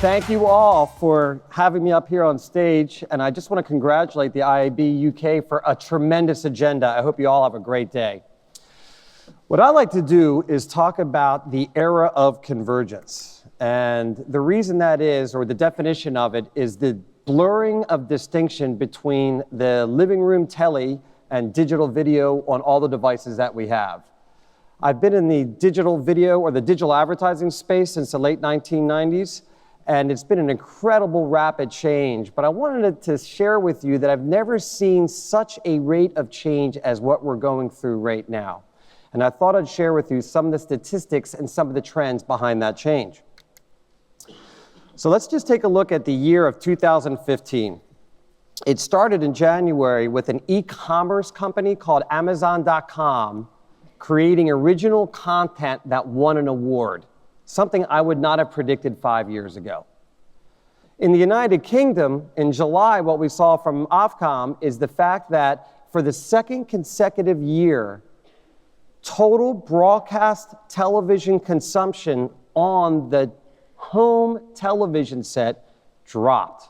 Thank you all for having me up here on stage, and I just want to congratulate the IAB UK for a tremendous agenda. I hope you all have a great day. What I like to do is talk about the era of convergence, and the reason that is, or the definition of it, is the blurring of distinction between the living room telly and digital video on all the devices that we have. I've been in the digital video or the digital advertising space since the late 1990s, and it's been an incredible rapid change. But I wanted to share with you that I've never seen such a rate of change as what we're going through right now. And I thought I'd share with you some of the statistics and some of the trends behind that change. So let's just take a look at the year of 2015. It started in January with an e-commerce company called Amazon.com creating original content that won an award, something I would not have predicted 5 years ago. In the United Kingdom, in July, what we saw from Ofcom is the fact that for the second consecutive year, total broadcast television consumption on the home television set dropped.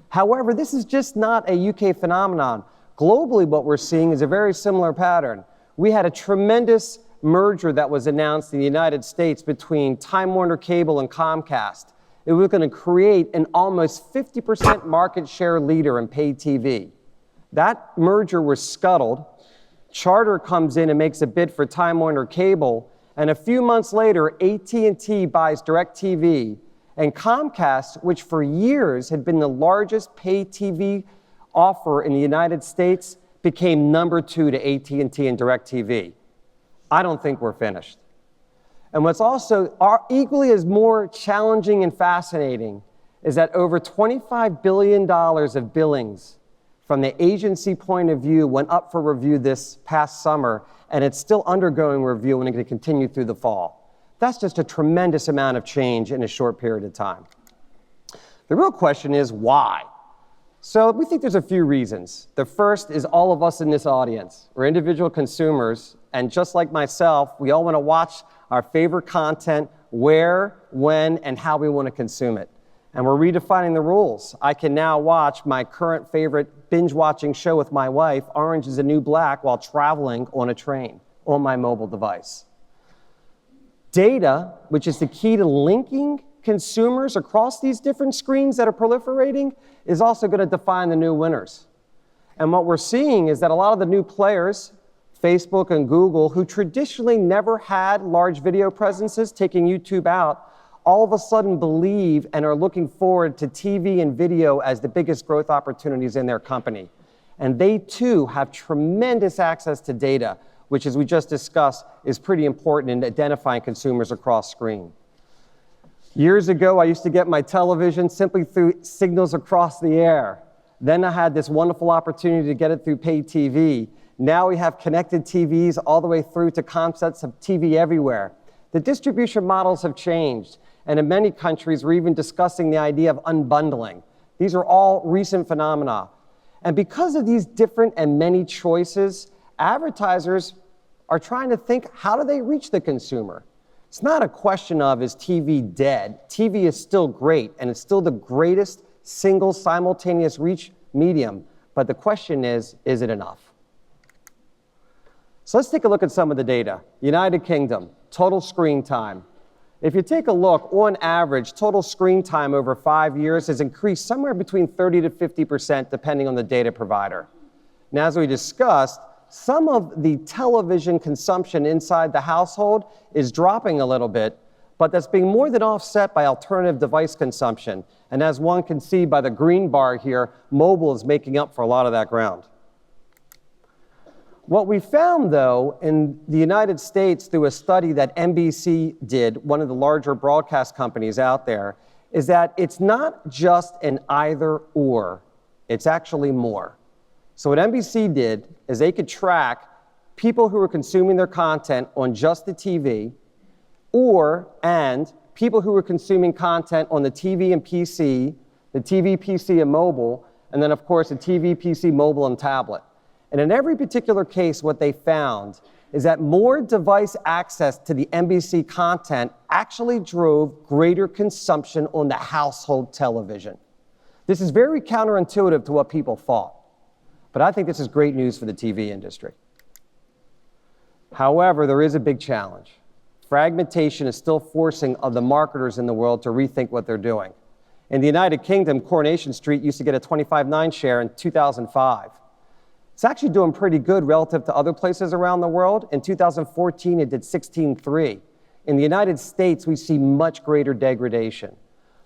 However, this is just not a UK phenomenon. Globally, what we're seeing is a very similar pattern. We had a tremendous merger that was announced in the United States between Time Warner Cable and Comcast. It was going to create an almost 50% market share leader in paid TV. That merger was scuttled. Charter comes in and makes a bid for Time Warner Cable, and a few months later, AT&T buys DirecTV, and Comcast, which for years had been the largest paid TV offer in the United States, became number 2 to AT&T and DirecTV. I don't think we're finished. And what's also equally as more challenging and fascinating is that over $25 billion of billings from the agency point of view went up for review this past summer, and it's still undergoing review and it's going to continue through the fall. That's just a tremendous amount of change in a short period of time. The real question is why? So we think there's a few reasons. The first is all of us in this audience. We're individual consumers, and just like myself, we all want to watch our favorite content where, when, and how we want to consume it. And we're redefining the rules. I can now watch my current favorite binge-watching show with my wife, Orange is the New Black, while traveling on a train on my mobile device. Data, which is the key to linking consumers across these different screens that are proliferating, is also going to define the new winners. And what we're seeing is that a lot of the new players, Facebook and Google, who traditionally never had large video presences, taking YouTube out, all of a sudden believe and are looking forward to TV and video as the biggest growth opportunities in their company. And they too have tremendous access to data, which, as we just discussed, is pretty important in identifying consumers across screen. Years ago, I used to get my television simply through signals across the air. Then I had this wonderful opportunity to get it through paid TV. Now we have connected TVs all the way through to concepts of TV everywhere. The distribution models have changed, and in many countries, we're even discussing the idea of unbundling. These are all recent phenomena. And because of these different and many choices, advertisers are trying to think, how do they reach the consumer? It's not a question of, is TV dead? TV is still great, and it's still the greatest single simultaneous reach medium. But the question is it enough? So let's take a look at some of the data. United Kingdom, total screen time. If you take a look, on average, total screen time over 5 years has increased somewhere between 30 to 50%, depending on the data provider. Now, as we discussed, some of the television consumption inside the household is dropping a little bit, but that's being more than offset by alternative device consumption. And as one can see by the green bar here, mobile is making up for a lot of that ground. What we found, though, in the United States through a study that NBC did, one of the larger broadcast companies out there, is that it's not just an either-or, it's actually more. So what NBC did is they could track people who are consuming their content on just the TV, and people who are consuming content on the TV and PC, the TV, PC, and mobile, and then, of course, the TV, PC, mobile, and tablet. And in every particular case, what they found is that more device access to the NBC content actually drove greater consumption on the household television. This is very counterintuitive to what people thought, but I think this is great news for the TV industry. However, there is a big challenge. Fragmentation is still forcing the marketers in the world to rethink what they're doing. In the United Kingdom, Coronation Street used to get a 25.9 share in 2005. It's actually doing pretty good relative to other places around the world. In 2014, it did 16.3. In the United States, we see much greater degradation.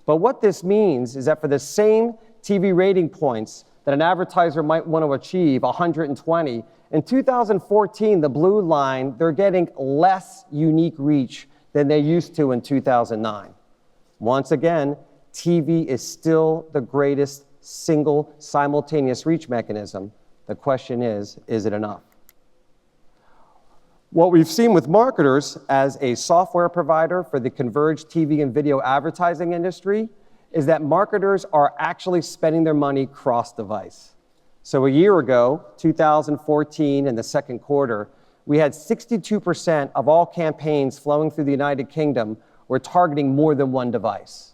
But what this means is that for the same TV rating points that an advertiser might want to achieve, 120, in 2014, the blue line, they're getting less unique reach than they used to in 2009. Once again, TV is still the greatest single simultaneous reach mechanism. The question is it enough? What we've seen with marketers as a software provider for the converged TV and video advertising industry is that marketers are actually spending their money cross-device. So a year ago, 2014, in the second quarter, we had 62% of all campaigns flowing through the United Kingdom were targeting more than one device.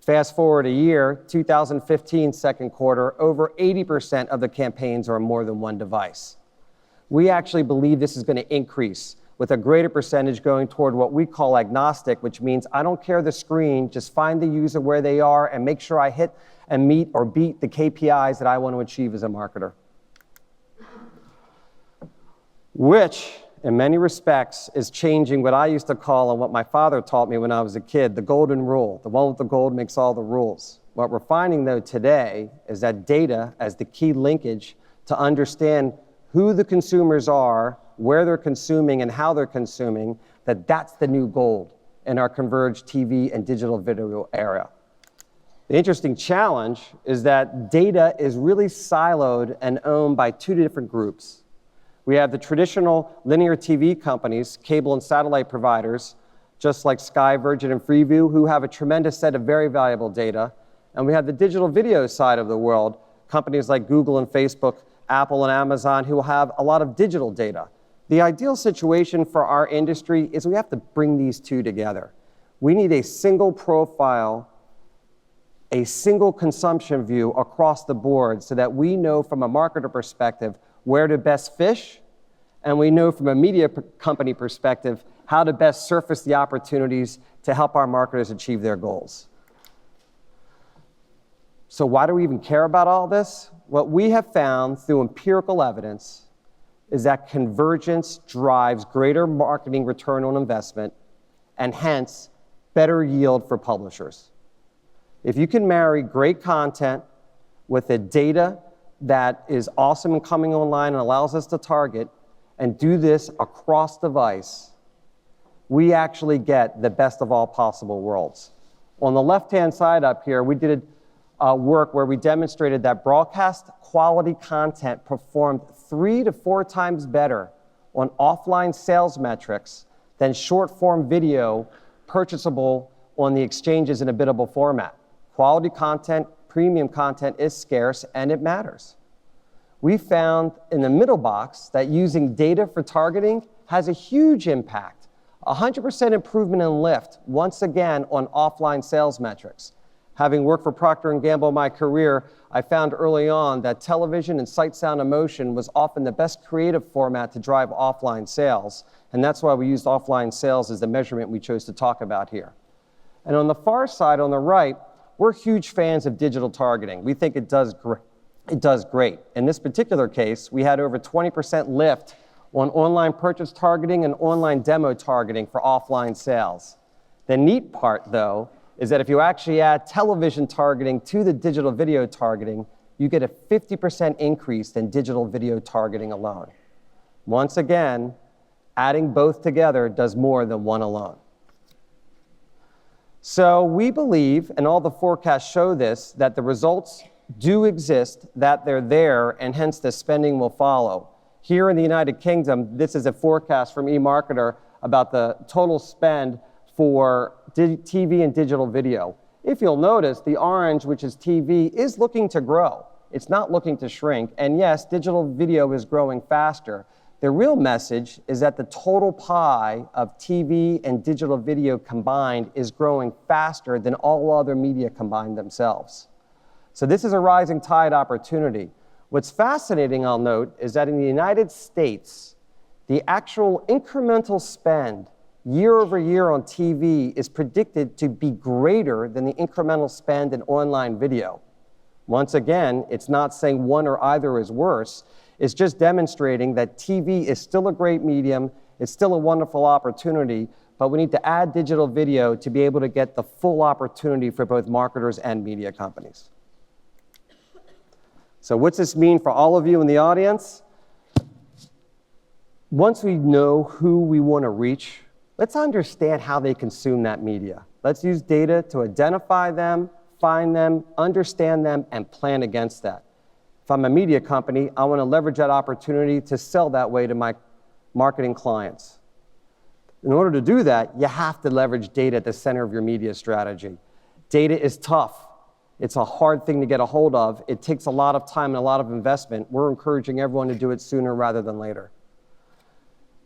Fast forward a year, 2015 second quarter, over 80% of the campaigns are on more than one device. We actually believe this is going to increase with a greater percentage going toward what we call agnostic, which means I don't care the screen, just find the user where they are and make sure I hit and meet or beat the KPIs that I want to achieve as a marketer. Which, in many respects, is changing what I used to call and what my father taught me when I was a kid, the golden rule. The one with the gold makes all the rules. What we're finding, though, today is that data as the key linkage to understand who the consumers are, where they're consuming, and how they're consuming, that's the new gold in our converged TV and digital video era. The interesting challenge is that data is really siloed and owned by two different groups. We have the traditional linear TV companies, cable and satellite providers, just like Sky, Virgin, and Freeview, who have a tremendous set of very valuable data. And we have the digital video side of the world, companies like Google and Facebook, Apple and Amazon, who have a lot of digital data. The ideal situation for our industry is we have to bring these two together. We need a single profile, a single consumption view across the board so that we know from a marketer perspective where to best fish, and we know from a media company perspective how to best surface the opportunities to help our marketers achieve their goals. So why do we even care about all this? What we have found through empirical evidence is that convergence drives greater marketing return on investment and hence better yield for publishers. If you can marry great content with the data that is awesome and coming online and allows us to target and do this across device, we actually get the best of all possible worlds. On the left-hand side up here, we did work where we demonstrated that broadcast quality content performed 3 to 4 times better on offline sales metrics than short-form video purchasable on the exchanges in a biddable format. Quality content, premium content is scarce, and it matters. We found in the middle box that using data for targeting has a huge impact. 100% improvement in lift, once again, on offline sales metrics. Having worked for Procter & Gamble in my career, I found early on that television and sight, sound, and motion was often the best creative format to drive offline sales, and that's why we used offline sales as the measurement we chose to talk about here. And on the far side, on the right, we're huge fans of digital targeting. We think it does great. In this particular case, we had over 20% lift on online purchase targeting and online demo targeting for offline sales. The neat part, though, is that if you actually add television targeting to the digital video targeting, you get a 50% increase in digital video targeting alone. Once again, adding both together does more than one alone. So we believe, and all the forecasts show this, that the results do exist, that they're there, and hence the spending will follow. Here in the United Kingdom, this is a forecast from eMarketer about the total spend for TV and digital video. If you'll notice, the orange, which is TV, is looking to grow. It's not looking to shrink. And yes, digital video is growing faster. The real message is that the total pie of TV and digital video combined is growing faster than all other media combined themselves. So this is a rising tide opportunity. What's fascinating, I'll note, is that in the United States, the actual incremental spend year over year on TV is predicted to be greater than the incremental spend in online video. Once again, it's not saying one or either is worse. It's just demonstrating that TV is still a great medium, it's still a wonderful opportunity, but we need to add digital video to be able to get the full opportunity for both marketers and media companies. So what's this mean for all of you in the audience? Once we know who we want to reach, let's understand how they consume that media. Let's use data to identify them, find them, understand them, and plan against that. If I'm a media company, I want to leverage that opportunity to sell that way to my marketing clients. In order to do that, you have to leverage data at the center of your media strategy. Data is tough. It's a hard thing to get a hold of. It takes a lot of time and a lot of investment. We're encouraging everyone to do it sooner rather than later.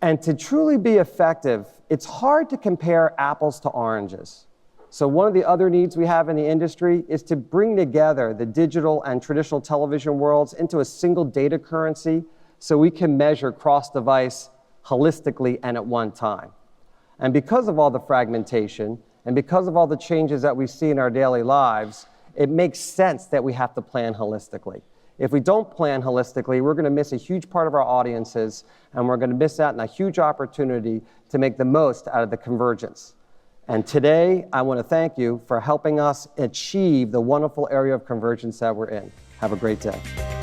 And to truly be effective, it's hard to compare apples to oranges. So one of the other needs we have in the industry is to bring together the digital and traditional television worlds into a single data currency so we can measure cross-device holistically and at one time. And because of all the fragmentation and because of all the changes that we see in our daily lives, it makes sense that we have to plan holistically. If we don't plan holistically, we're going to miss a huge part of our audiences, and we're going to miss out on a huge opportunity to make the most out of the convergence. And today, I want to thank you for helping us achieve the wonderful area of convergence that we're in. Have a great day.